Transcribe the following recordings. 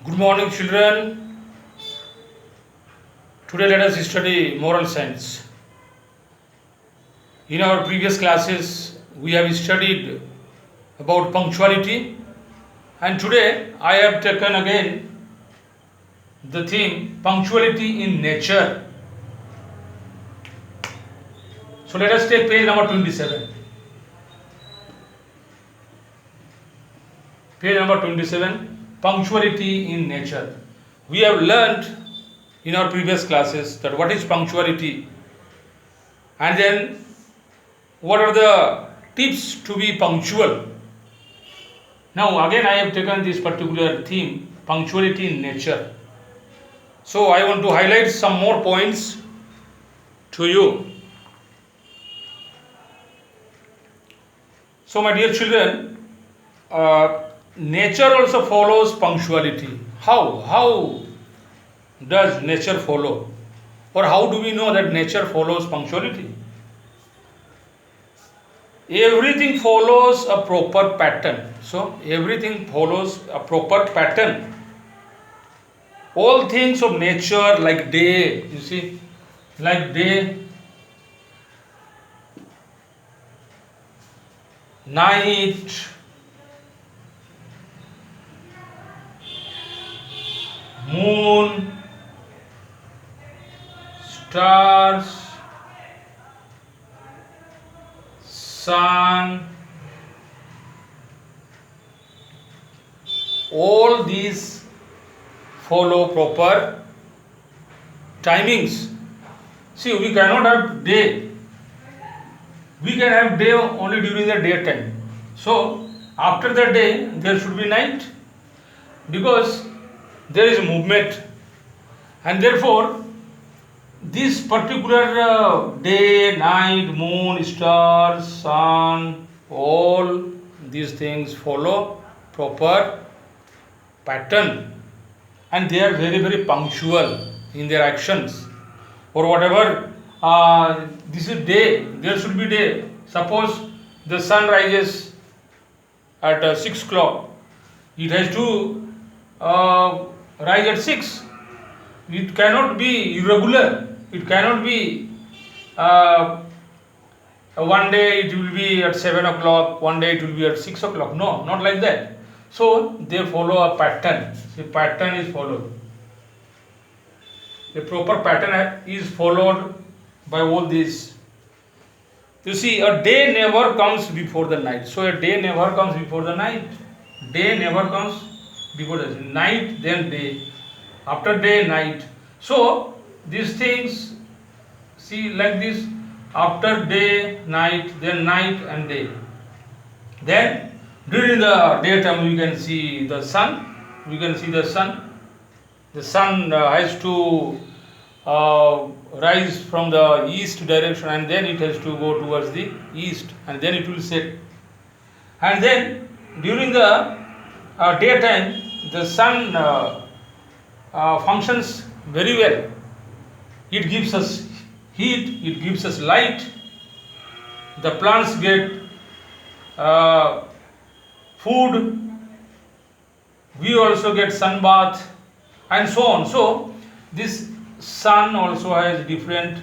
Good morning, children. Today, let us study moral science. In our previous classes, we have studied about punctuality, and today I have taken again the theme punctuality in nature. So, let us take page number 27. Page number 27, punctuality in nature. We have learned in our previous classes that what is punctuality, and then what are the tips to be punctual. Now again I have taken this particular theme, punctuality in nature. So I want to highlight some more points to you. So my dear children, nature also follows punctuality. How does nature follow, or how do we know that nature follows punctuality? Everything follows a proper pattern. So everything follows a proper pattern. All things of nature, like day, you see, like day, night, moon, stars, sun, all these follow proper timings. See, we cannot have day. We can have day only during the daytime. So, after the day, there should be night, because there is movement, and therefore this particular day, night, moon, stars, sun, all these things follow proper pattern, and they are very, very punctual in their actions, or whatever. This is day, there should be day. Suppose the sun rises at 6 o'clock, it has to rise at 6. It cannot be irregular. It cannot be one day it will be at 7 o'clock, one day it will be at 6 o'clock. No, not like that. So they follow a pattern. The pattern is followed. A proper pattern is followed by all these. You see, a day never comes before the night. So a day never comes before the night. Day never comes before the night, then day. After day, night. So these things, see, like this, after day, night, then night and day. Then during the daytime we can see the sun. We can see the sun. The sun has to rise from the east direction, and then it has to go towards the east, and then it will set. And then during the daytime, the sun functions very well. It gives us heat, it gives us light. The plants get food. We also get sun bath, and so on. So this sun also has different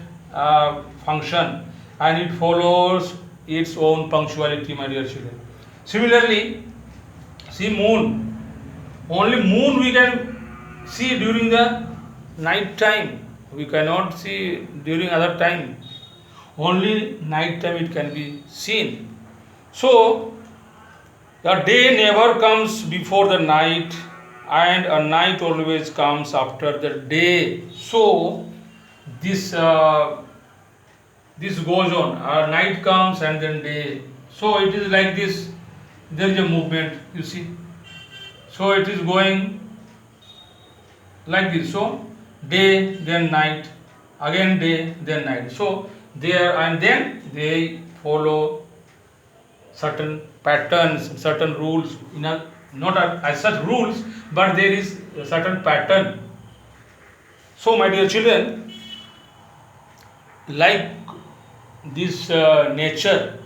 function, and it follows its own punctuality, my dear children. Similarly, see moon. Only moon we can see during the night time. We cannot see during other time. Only night time it can be seen. So the day never comes before the night, and a night always comes after the day. So this this goes on. Night comes and then day. So it is like this. There is a movement, you see. So it is going like this. So day, then night, again day, then night. So there, and then they follow certain patterns, certain rules. Not as such rules, but there is a certain pattern. So my dear children, like this nature,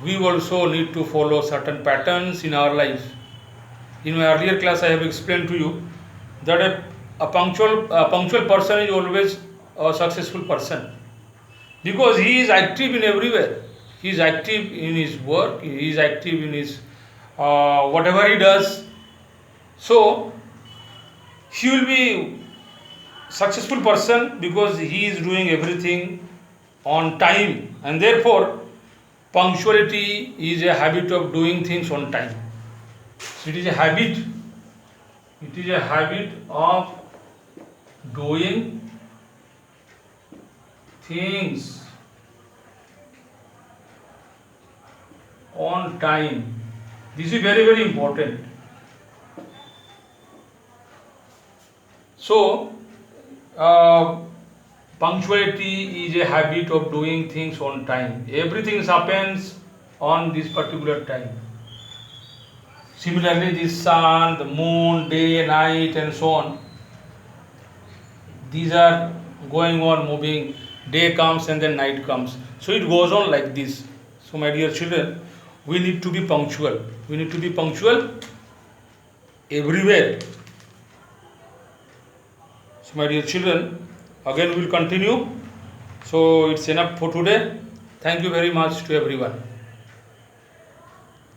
we also need to follow certain patterns in our life. In my earlier class, I have explained to you that a punctual person is always a successful person, because he is active in everywhere. He is active in his work. He is active in his whatever he does. So he will be successful person because he is doing everything on time, and therefore punctuality is a habit of doing things on time. So it is a habit. It is a habit of doing things on time. This is very, very important. So, punctuality is a habit of doing things on time. Everything happens on this particular time. Similarly, the sun, the moon, day, night, and so on, these are going on moving. Day comes and then night comes. So it goes on like this. So, my dear children, we need to be punctual. We need to be punctual everywhere. So, my dear children, again we will continue. So, it's enough for today. Thank you very much to everyone.